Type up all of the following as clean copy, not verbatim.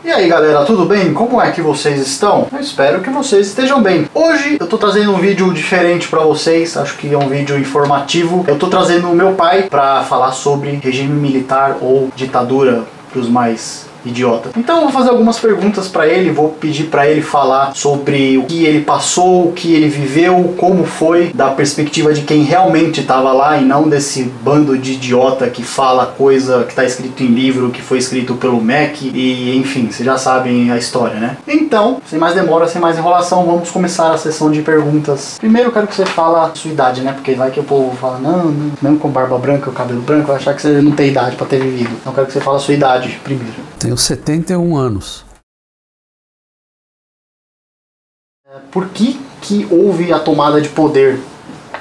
E aí galera, tudo bem? Como é que vocês estão? Eu espero que vocês estejam bem. Hoje eu tô trazendo um vídeo diferente pra vocês, acho que é um vídeo informativo. Eu tô trazendo o meu pai pra falar sobre regime militar ou ditadura pros mais idiotas. Então eu vou fazer algumas perguntas pra ele, vou pedir pra ele falar sobre o que ele passou, o que ele viveu, como foi, da perspectiva de quem realmente estava lá e não desse bando de idiota que fala coisa que tá escrito em livro, que foi escrito pelo Mac e enfim, vocês já sabem a história, né? Então, sem mais demora, sem mais enrolação, vamos começar a sessão de perguntas. Primeiro eu quero que você fala a sua idade, né? Porque vai que o povo fala, não, mesmo com barba branca, o cabelo branco, vai achar que você não tem idade pra ter vivido. Então eu quero que você fale a sua idade primeiro. Tenho 71 anos. Por que houve a tomada de poder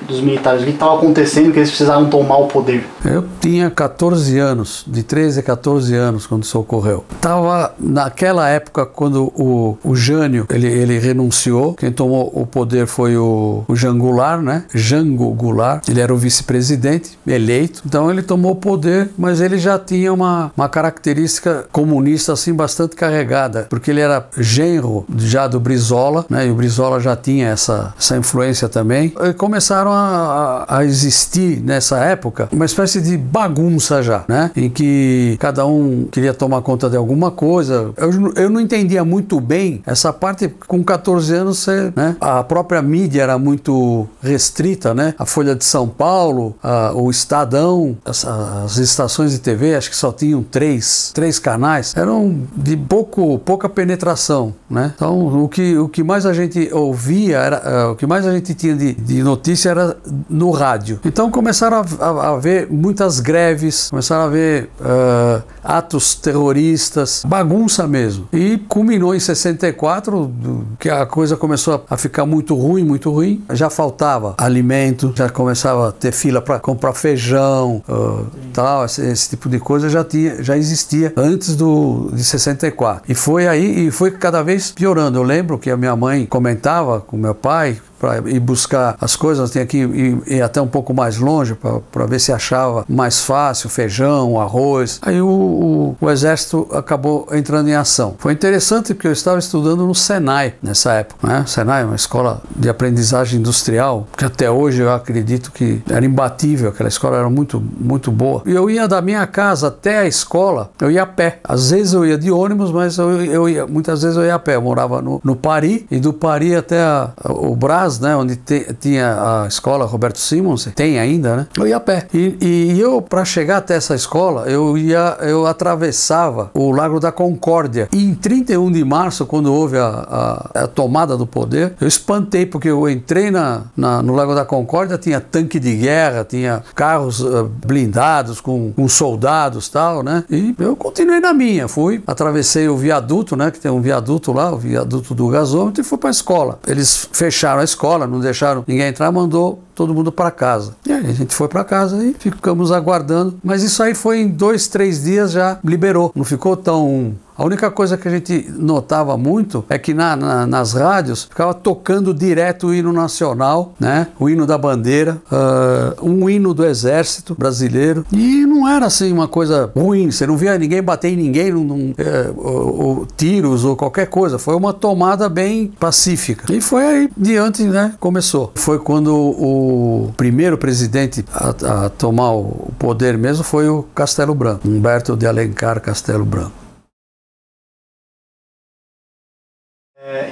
dos militares? O que estava acontecendo que eles precisavam tomar o poder? Eu tinha 14 anos, de 13 a 14 anos quando isso ocorreu. Estava naquela época quando o Jânio, ele renunciou. Quem tomou o poder foi o Jango Goulart, né? Jango Goulart. Ele era o vice-presidente eleito. Então ele tomou o poder, mas ele já tinha uma característica comunista assim bastante carregada, porque ele era genro já do Brizola, né? E o Brizola já tinha essa influência também. E começaram a existir nessa época uma espécie de bagunça já, né? Em que cada um queria tomar conta de alguma coisa. Eu não entendia muito bem essa parte. Com 14 anos, né? A própria mídia era muito restrita, né? A Folha de São Paulo, o Estadão, as estações de TV, acho que só tinham três canais, eram de pouca penetração, né? Então o que mais a gente ouvia era o que mais a gente tinha de notícia era no rádio. Então começaram a haver muitas greves, começaram a haver atos terroristas, bagunça mesmo. E culminou em 64, que a coisa começou a ficar muito ruim. Já faltava alimento, já começava a ter fila para comprar feijão, tal, esse tipo de coisa já existia antes de 64. E foi cada vez piorando. Eu lembro que a minha mãe comentava com meu pai para ir buscar as coisas, tinha que ir até um pouco mais longe para ver se achava mais fácil feijão, arroz. Aí o exército acabou entrando em ação. Foi interessante porque eu estava estudando no Senai nessa época, né? Senai é uma escola de aprendizagem industrial que até hoje eu acredito que era imbatível, aquela escola era muito boa. E eu ia da minha casa até a escola, eu ia a pé. Às vezes eu ia de ônibus, mas muitas vezes eu ia a pé. Eu morava no Pari, e do Pari até o Brás, né, onde tinha a escola Roberto Simons, tem ainda, né? Eu ia a pé. E eu, para chegar até essa escola, eu atravessava o Largo da Concórdia. E em 31 de março, quando houve a tomada do poder, eu espantei, porque eu entrei no Largo da Concórdia, tinha tanque de guerra, tinha carros blindados com soldados e tal, né? E eu continuei na minha, atravessei o viaduto, né, que tem um viaduto lá, o viaduto do gasômetro, e fui para a escola. Eles fecharam a escola, não deixaram ninguém entrar, mandou todo mundo para casa. E aí a gente foi para casa e ficamos aguardando. Mas isso aí foi em 2, 3 dias já liberou. Não ficou tão... A única coisa que a gente notava muito é que nas rádios ficava tocando direto o hino nacional, né? O hino da bandeira, um hino do exército brasileiro. E não era assim uma coisa ruim, você não via ninguém bater em ninguém, ou tiros ou qualquer coisa. Foi uma tomada bem pacífica. E foi aí diante, né? Começou. Foi quando o primeiro presidente a tomar o poder mesmo foi o Castelo Branco, Humberto de Alencar Castelo Branco.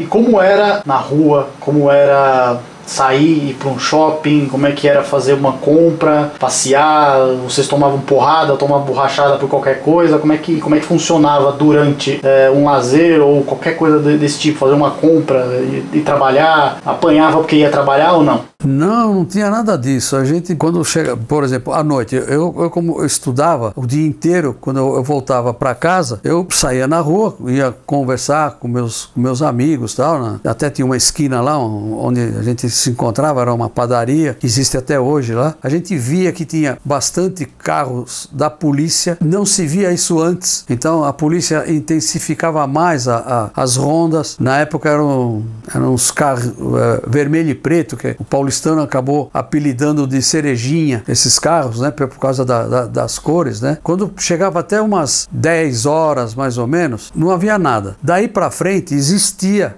E como era na rua, como era sair, ir para um shopping, como é que era fazer uma compra, passear, vocês tomavam porrada, tomavam borrachada por qualquer coisa, como é que funcionava durante um lazer ou qualquer coisa desse tipo, fazer uma compra e trabalhar, apanhava porque ia trabalhar ou não? Não tinha nada disso. A gente, quando chega, por exemplo, à noite, como eu estudava o dia inteiro, quando eu voltava para casa, eu saía na rua, ia conversar com meus amigos, tal, né? Até tinha uma esquina lá onde a gente se encontrava, era uma padaria, que existe até hoje lá. A gente via que tinha bastante carros da polícia, não se via isso antes. Então a polícia intensificava mais as rondas. Na época eram uns carros vermelho e preto, que o Paulo paulistano acabou apelidando de cerejinha esses carros, né, por causa das cores, né? Quando chegava até umas 10 horas, mais ou menos, não havia nada. Daí para frente existia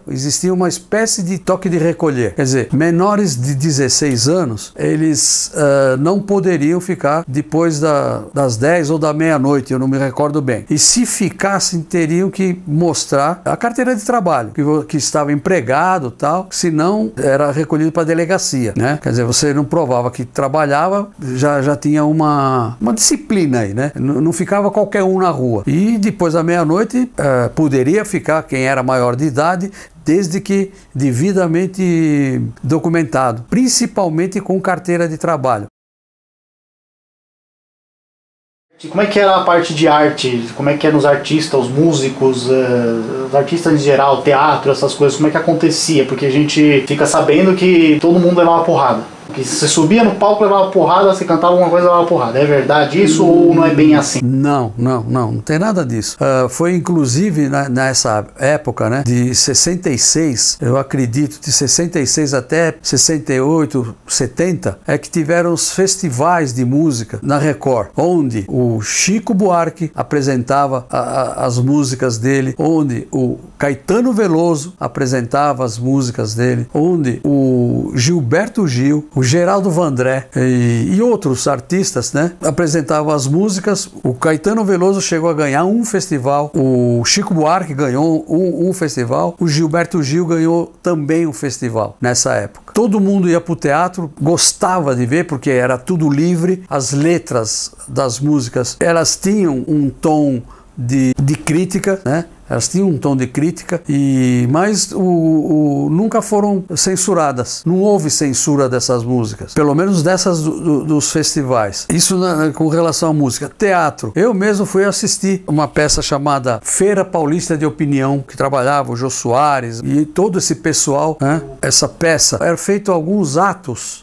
uma espécie de toque de recolher. Quer dizer, menores de 16 anos, eles não poderiam ficar depois das 10 ou da meia-noite, eu não me recordo bem. E se ficassem, teriam que mostrar a carteira de trabalho, que estava empregado, tal, senão era recolhido para a delegacia, né? Quer dizer, você não provava que trabalhava, já tinha uma disciplina aí, né? Não ficava qualquer um na rua. E depois da meia-noite poderia ficar quem era maior de idade, desde que devidamente documentado, principalmente com carteira de trabalho. Como é que era a parte de arte? Como é que eram os artistas, os músicos, os artistas em geral, teatro, essas coisas? Como é que acontecia? Porque a gente fica sabendo que todo mundo levava porrada. Que você subia no palco, levava porrada, você cantava alguma coisa, levava porrada. É verdade isso ou não é bem assim? Não tem nada disso. Foi inclusive nessa época, né, de 66, eu acredito, de 66 até 68, 70, é que tiveram os festivais de música na Record, onde o Chico Buarque apresentava as músicas dele, onde o Caetano Veloso apresentava as músicas dele, onde o Gilberto Gil, o Geraldo Vandré e outros artistas, né, apresentavam as músicas. O Caetano Veloso chegou a ganhar um festival, o Chico Buarque ganhou um festival, o Gilberto Gil ganhou também um festival nessa época. Todo mundo ia para o teatro, gostava de ver, porque era tudo livre, as letras das músicas, elas tinham um tom de crítica, né? Elas tinham um tom de crítica, mas nunca foram censuradas. Não houve censura dessas músicas, pelo menos dessas dos festivais. Isso com relação à música. Teatro. Eu mesmo fui assistir uma peça chamada Feira Paulista de Opinião, que trabalhava o Jô Soares e todo esse pessoal, né? Essa peça era feito alguns atos,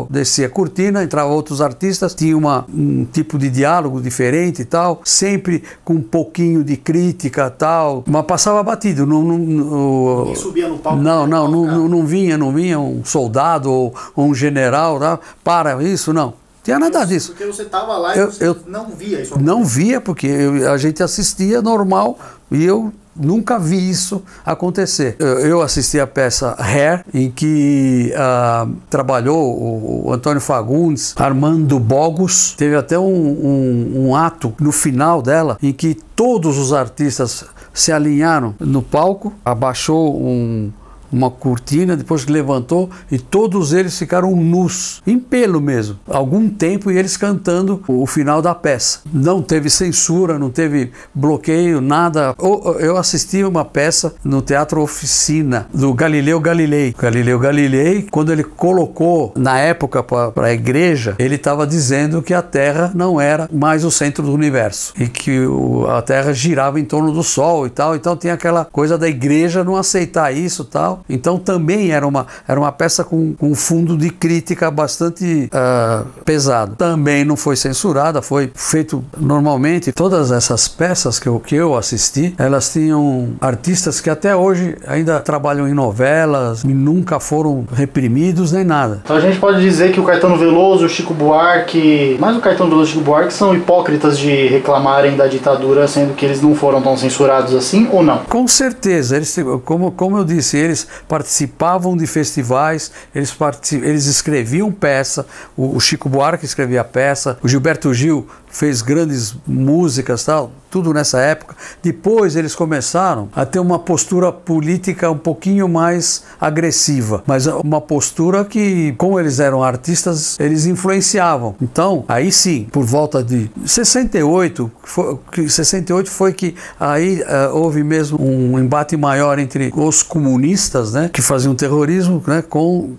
descia a cortina, entrava outros artistas, tinha um tipo de diálogo diferente e tal, sempre com um pouquinho de crítica, tal. Mas passava batido. Ninguém subia no palco. Não vinha um soldado ou um general, tá? Para isso, não. Tinha nada disso. Porque você estava lá e você não via isso. Não via, porque a gente assistia normal e eu nunca vi isso acontecer. Eu assisti a peça Hair, em que trabalhou o Antônio Fagundes, Armando Bogos. Teve até um ato no final dela, em que todos os artistas se alinharam no palco, abaixou uma cortina, depois que levantou, e todos eles ficaram nus, em pelo mesmo, algum tempo, e eles cantando o final da peça. Não teve censura, não teve bloqueio, nada. Eu assisti uma peça no Teatro Oficina, do Galileu Galilei. Galileu Galilei, quando ele colocou, na época, para a igreja, ele estava dizendo que a Terra não era mais o centro do universo, e que a Terra girava em torno do Sol e tal. Então tinha aquela coisa da igreja não aceitar isso e tal. Então também era uma peça com um fundo de crítica bastante pesado. Também não foi censurada, foi feito normalmente. Todas essas peças que eu assisti, elas tinham artistas que até hoje ainda trabalham em novelas e nunca foram reprimidos nem nada. Então a gente pode dizer que o Caetano Veloso, o Chico Buarque, mais o Caetano Veloso e o Chico Buarque, são hipócritas de reclamarem da ditadura, sendo que eles não foram tão censurados assim, ou não? Com certeza. Eles, como eu disse, eles participavam de festivais, eles escreviam peça, o Chico Buarque escrevia peça, o Gilberto Gil fez grandes músicas, tal, tudo nessa época. Depois eles começaram a ter uma postura política um pouquinho mais agressiva, mas uma postura que, como eles eram artistas, eles influenciavam. Então, aí sim, por volta de 68, 68 foi que aí houve mesmo um embate maior entre os comunistas, né, que faziam terrorismo, né, com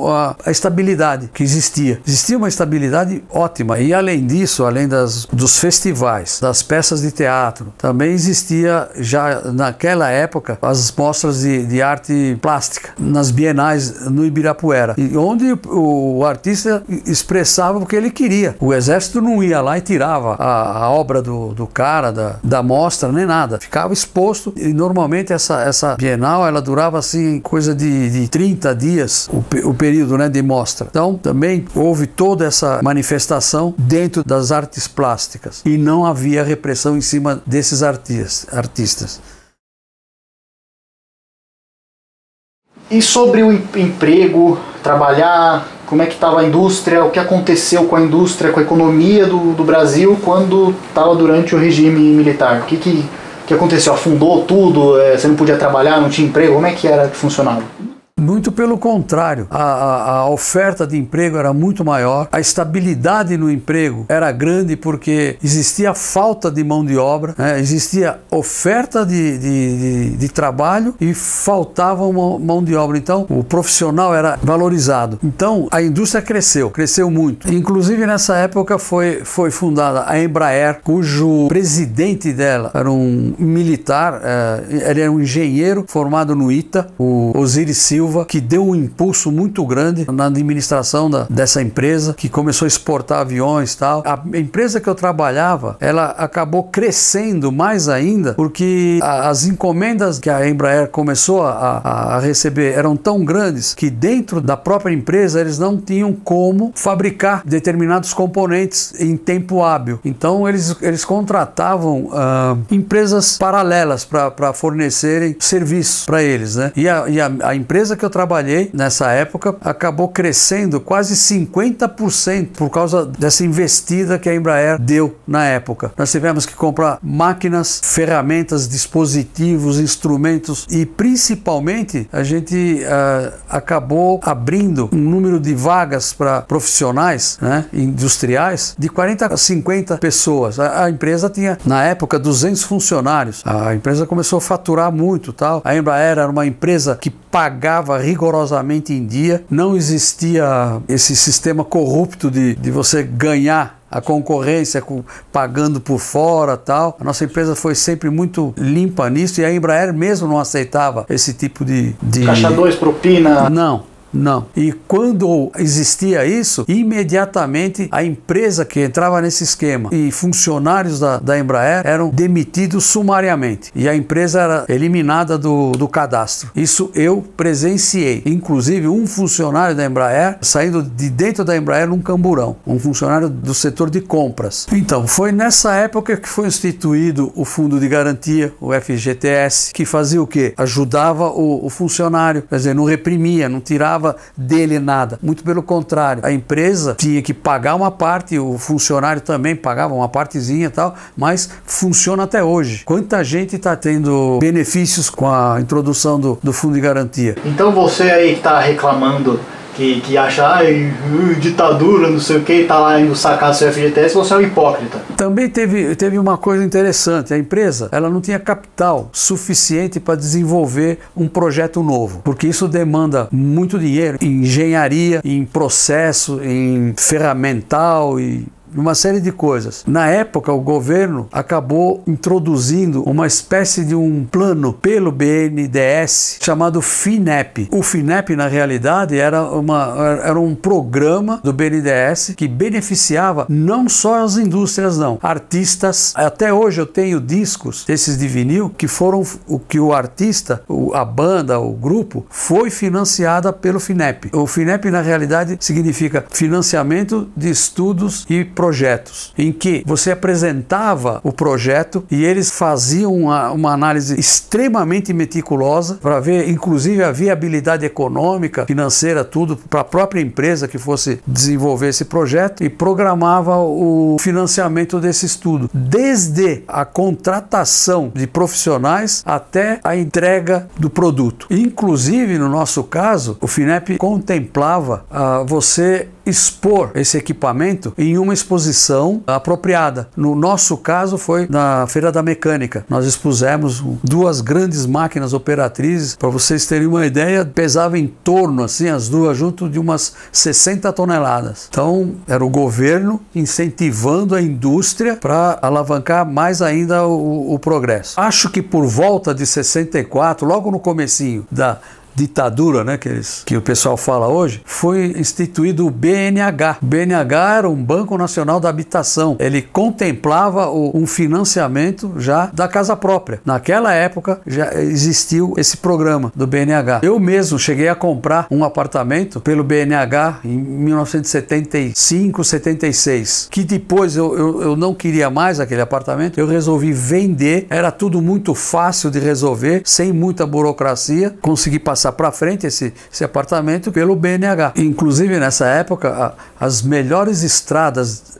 a estabilidade que existia. Existia uma estabilidade ótima, e além disso, além dos festivais, das peças de teatro. Também existia já naquela época as mostras de arte plástica nas bienais no Ibirapuera, e onde o artista expressava o que ele queria. O exército não ia lá e tirava a obra do cara, da mostra, nem nada. Ficava exposto, e normalmente essa bienal ela durava assim coisa de 30 dias, o período, né, de mostra. Então também houve toda essa manifestação dentro das artes plásticas e não havia repressão em cima desses artistas. E sobre o emprego, trabalhar, como é que estava a indústria, o que aconteceu com a indústria, com a economia do Brasil quando estava durante o regime militar? O que aconteceu? Afundou tudo? Você não podia trabalhar, não tinha emprego? Como é que era que funcionava? Muito pelo contrário, a oferta de emprego era muito maior, a estabilidade no emprego era grande porque existia falta de mão de obra, né? Existia oferta de trabalho e faltava mão de obra, então o profissional era valorizado. Então a indústria cresceu muito. Inclusive nessa época foi fundada a Embraer, cujo presidente dela era um militar, ele era um engenheiro formado no ITA, o Osiris Silva, que deu um impulso muito grande na administração dessa empresa, que começou a exportar aviões e tal. A empresa que eu trabalhava, ela acabou crescendo mais ainda, porque as encomendas que a Embraer começou a receber eram tão grandes que dentro da própria empresa eles não tinham como fabricar determinados componentes em tempo hábil. Então eles contratavam empresas paralelas para fornecerem serviços para eles, né? E a empresa que eu trabalhei nessa época acabou crescendo quase 50% por causa dessa investida que a Embraer deu na época. Nós tivemos que comprar máquinas, ferramentas, dispositivos, instrumentos e principalmente a gente acabou abrindo um número de vagas para profissionais, né, industriais de 40 a 50 pessoas. A empresa tinha na época 200 funcionários. A empresa começou a faturar muito, tal. A Embraer era uma empresa que pagava rigorosamente em dia, não existia esse sistema corrupto de você ganhar a concorrência pagando por fora, tal. A nossa empresa foi sempre muito limpa nisso e a Embraer mesmo não aceitava esse tipo de... Caixa 2, propina... Não. E quando existia isso, imediatamente a empresa que entrava nesse esquema e funcionários da Embraer eram demitidos sumariamente. E a empresa era eliminada do cadastro. Isso eu presenciei. Inclusive um funcionário da Embraer saindo de dentro da Embraer num camburão. Um funcionário do setor de compras. Então, foi nessa época que foi instituído o Fundo de Garantia, o FGTS, que fazia o quê? Ajudava o funcionário. Quer dizer, não reprimia, não tirava dele nada, muito pelo contrário, a empresa tinha que pagar uma parte, o funcionário também pagava uma partezinha e tal, mas funciona até hoje. Quanta gente está tendo benefícios com a introdução do Fundo de Garantia. Então você aí que está reclamando que acha ditadura, não sei o que, tá lá indo sacar seu FGTS, você é um hipócrita. Também teve uma coisa interessante, a empresa ela não tinha capital suficiente para desenvolver um projeto novo, porque isso demanda muito dinheiro em engenharia, em processo, em ferramental e uma série de coisas. Na época, o governo acabou introduzindo uma espécie de um plano pelo BNDES chamado FINEP. O FINEP, na realidade, era um programa do BNDES que beneficiava não só as indústrias, não. Artistas. Até hoje eu tenho discos desses de vinil que foram o que o artista, a banda, o grupo, foi financiada pelo FINEP. O FINEP, na realidade, significa Financiamento de Estudos e Projetos, em que você apresentava o projeto e eles faziam uma análise extremamente meticulosa para ver, inclusive, a viabilidade econômica, financeira, tudo, para a própria empresa que fosse desenvolver esse projeto e programava o financiamento desse estudo, desde a contratação de profissionais até a entrega do produto. Inclusive, no nosso caso, o FINEP contemplava você expor esse equipamento em uma exposição apropriada. No nosso caso foi na Feira da Mecânica. Nós expusemos 2 grandes máquinas operatrizes, para vocês terem uma ideia, pesava em torno, assim, as duas junto de umas 60 toneladas. Então era o governo incentivando a indústria para alavancar mais ainda o progresso. Acho que por volta de 64, logo no comecinho da ditadura, né, que o pessoal fala hoje, foi instituído o BNH. O BNH era um Banco Nacional da Habitação. Ele contemplava um financiamento já da casa própria. Naquela época já existiu esse programa do BNH. Eu mesmo cheguei a comprar um apartamento pelo BNH em 1975, 76, que depois eu não queria mais aquele apartamento, eu resolvi vender. Era tudo muito fácil de resolver, sem muita burocracia, consegui passar para frente esse apartamento pelo BNH. Inclusive nessa época as melhores estradas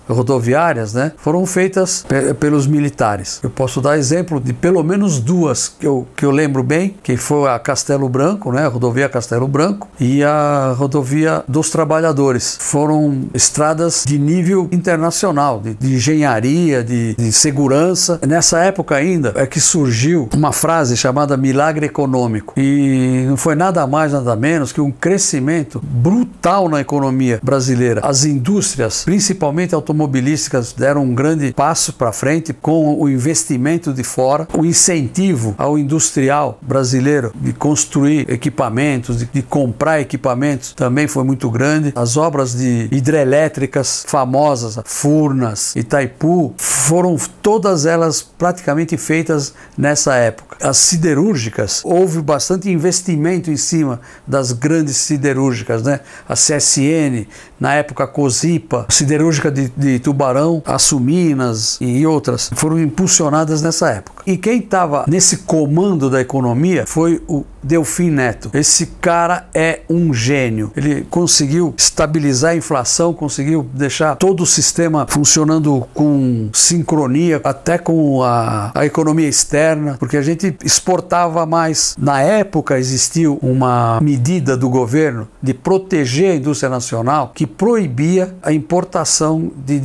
rodoviárias, né, foram feitas pelos militares. Eu posso dar exemplo de pelo menos 2 que eu lembro bem, que foi a Castelo Branco, né, a rodovia Castelo Branco, e a rodovia dos Trabalhadores. Foram estradas de nível internacional, de engenharia, de segurança. Nessa época ainda é que surgiu uma frase chamada milagre econômico, e não foi nada mais, nada menos que um crescimento brutal na economia brasileira. As indústrias, principalmente automobilísticas, deram um grande passo para frente com o investimento de fora, o incentivo ao industrial brasileiro de construir equipamentos, de comprar equipamentos, também foi muito grande. As obras de hidrelétricas famosas, Furnas, Itaipu, foram todas elas praticamente feitas nessa época. As siderúrgicas, houve bastante investimento em cima das grandes siderúrgicas, né? A CSN, na época a Cosipa, a siderúrgica de Tubarão, Açuminas e outras foram impulsionadas nessa época. E quem estava nesse comando da economia foi o Delfim Neto. Esse cara é um gênio. Ele conseguiu estabilizar a inflação, conseguiu deixar todo o sistema funcionando com sincronia, até com a economia externa, porque a gente exportava mais. Na época existiu uma medida do governo de proteger a indústria nacional que proibia a importação de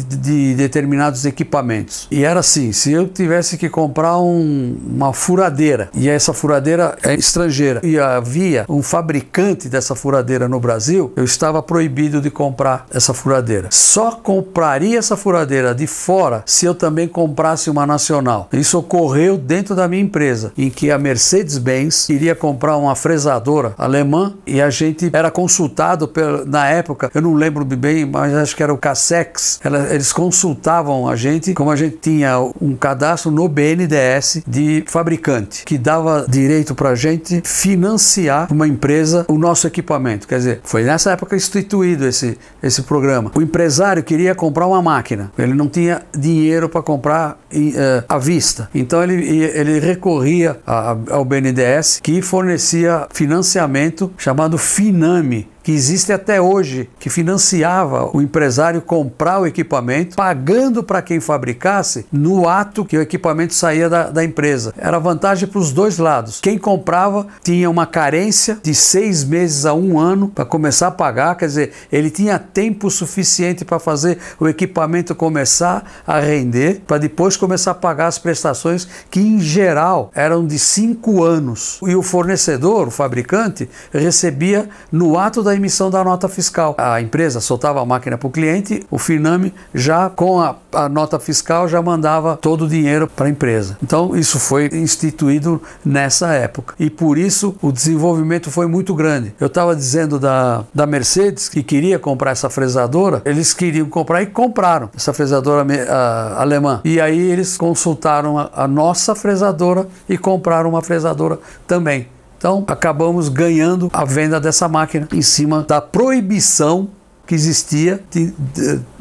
determinados equipamentos. E era assim, se eu tivesse que comprar uma furadeira, e essa furadeira é estrangeira, e havia um fabricante dessa furadeira no Brasil, eu estava proibido de comprar essa furadeira. Só compraria essa furadeira de fora se eu também comprasse uma nacional. Isso ocorreu dentro da minha empresa, em que a Mercedes-Benz iria comprar uma fresadora alemã e a gente era consultado na época, eu não lembro bem, mas acho que era o Cassex. Eles consultavam a gente, como a gente tinha um cadastro no BNDES de fabricante, que dava direito para a gente financiar uma empresa o nosso equipamento. Quer dizer, foi nessa época instituído esse programa. O empresário queria comprar uma máquina, ele não tinha dinheiro para comprar à vista, então ele recorria ao BNDES, que fornecia financiamento chamado Finame, que existe até hoje, que financiava o empresário comprar o equipamento, pagando para quem fabricasse no ato que o equipamento saía da empresa. Era vantagem para os dois lados. Quem comprava tinha uma carência de 6 meses a 1 ano para começar a pagar, quer dizer, ele tinha tempo suficiente para fazer o equipamento começar a render, para depois começar a pagar as prestações, que em geral eram de 5 anos. E o fornecedor, o fabricante, recebia no ato da emissão da nota fiscal. A empresa soltava a máquina para o cliente, o Finame já com a nota fiscal já mandava todo o dinheiro para a empresa. Então isso foi instituído nessa época e por isso o desenvolvimento foi muito grande. Eu estava dizendo da Mercedes, que queria comprar essa fresadora, eles queriam comprar e compraram essa fresadora alemã, e aí eles consultaram a nossa fresadora e compraram uma fresadora também. Então, acabamos ganhando a venda dessa máquina em cima da proibição que existia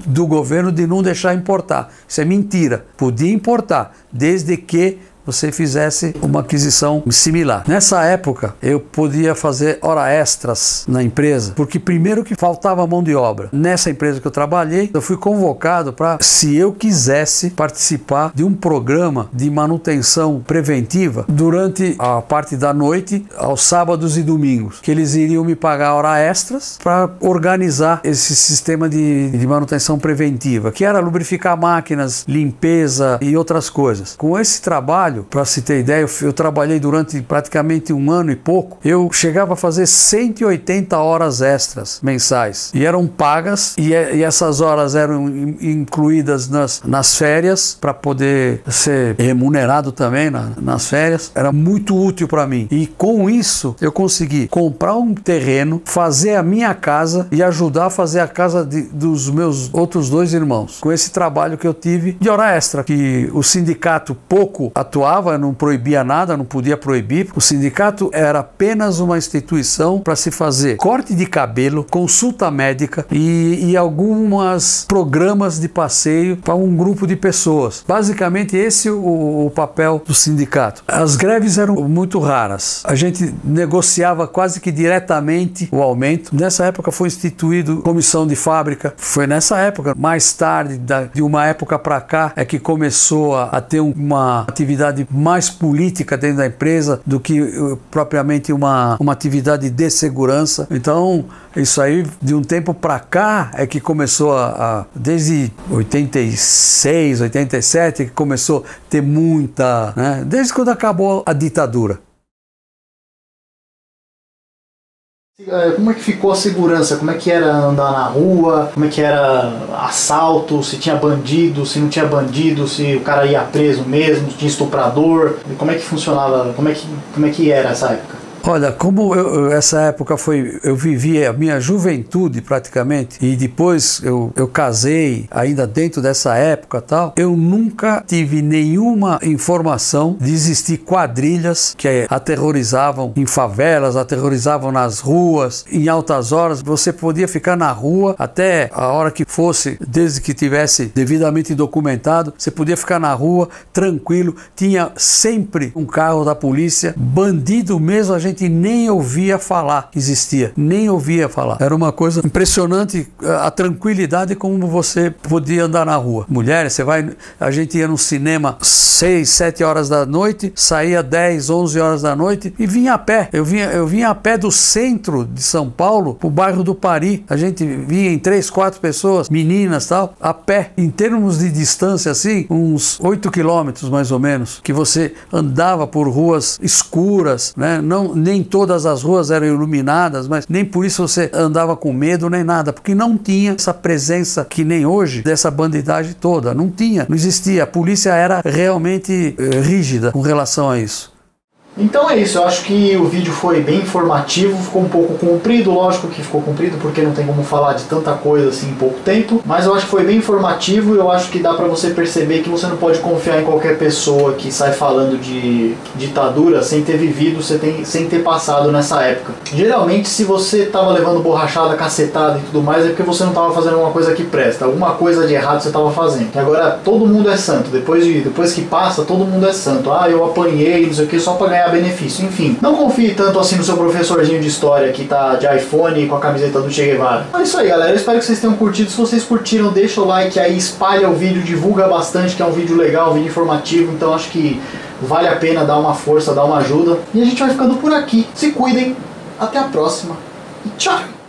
do governo de não deixar importar. Isso é mentira. Podia importar, desde que você fizesse uma aquisição similar. Nessa época, eu podia fazer hora extras na empresa, porque primeiro que faltava mão de obra. Nessa empresa que eu trabalhei, eu fui convocado para, se eu quisesse, participar de um programa de manutenção preventiva durante a parte da noite, aos sábados e domingos, que eles iriam me pagar hora extras para organizar esse sistema de manutenção preventiva, que era lubrificar máquinas, limpeza e outras coisas. Com esse trabalho, para se ter ideia, eu trabalhei durante praticamente 1 ano e pouco, eu chegava a fazer 180 horas extras mensais, e eram pagas, e essas horas eram incluídas nas férias, para poder ser remunerado também nas férias. Era muito útil para mim, e com isso eu consegui comprar um terreno, fazer a minha casa e ajudar a fazer a casa dos meus outros 2 irmãos, com esse trabalho que eu tive de hora extra, que o sindicato pouco atuava, não proibia nada, não podia proibir. O sindicato era apenas uma instituição para se fazer corte de cabelo, consulta médica e alguns programas de passeio para um grupo de pessoas. Basicamente esse é o papel do sindicato. As greves eram muito raras. A gente negociava quase que diretamente o aumento. Nessa época foi instituído comissão de fábrica. Foi nessa época, mais tarde, de uma época para cá, é que começou a ter uma atividade mais política dentro da empresa do que propriamente uma atividade de segurança. Então, isso aí, de um tempo para cá, é que começou desde 86, 87, que começou a ter muita, né? Desde quando acabou a ditadura. Como é que ficou a segurança? Como é que era andar na rua? Como é que era assalto? Se tinha bandido, se não tinha bandido, se o cara ia preso mesmo, se tinha estuprador? Como é que funcionava? Como é que era essa época? Olha, como essa época eu vivi a minha juventude praticamente, e depois eu casei ainda dentro dessa época tal, eu nunca tive nenhuma informação de existir quadrilhas que aterrorizavam em favelas, aterrorizavam nas ruas, em altas horas. Você podia ficar na rua até a hora que fosse, desde que tivesse devidamente documentado, você podia ficar na rua tranquilo, tinha sempre um carro da polícia, bandido mesmo a gente nem ouvia falar que existia, nem ouvia falar. Era uma coisa impressionante a tranquilidade como você podia andar na rua. Mulheres, a gente ia no cinema 6, 7 horas da noite, saía 10, 11 horas da noite e vinha a pé. Eu vinha a pé do centro de São Paulo pro bairro do Pari. A gente vinha em 3, 4 pessoas, meninas tal, a pé. Em termos de distância assim, uns 8 quilômetros mais ou menos, que você andava por ruas escuras, né? Nem todas as ruas eram iluminadas, mas nem por isso você andava com medo nem nada, porque não tinha essa presença que nem hoje dessa bandidagem toda. Não tinha, não existia. A polícia era realmente rígida com relação a isso. Então é isso, eu acho que o vídeo foi bem informativo, ficou um pouco comprido, lógico que ficou comprido porque não tem como falar de tanta coisa assim em pouco tempo, mas eu acho que foi bem informativo e eu acho que dá pra você perceber que você não pode confiar em qualquer pessoa que sai falando de ditadura sem ter vivido, sem ter passado nessa época. Geralmente se você tava levando borrachada, cacetada e tudo mais, é porque você não tava fazendo alguma coisa que presta, alguma coisa de errado você tava fazendo. E agora todo mundo é santo, depois que passa todo mundo é santo. Ah, eu apanhei, não sei o que, só pra ganhar benefício. Enfim, não confie tanto assim no seu professorzinho de história que tá de iPhone com a camiseta do Che Guevara. É isso aí, galera. Eu espero que vocês tenham curtido. Se vocês curtiram, deixa o like aí, espalha o vídeo, divulga bastante, que é um vídeo legal, um vídeo informativo. Então acho que vale a pena dar uma força, dar uma ajuda. E a gente vai ficando por aqui. Se cuidem. Até a próxima. E tchau!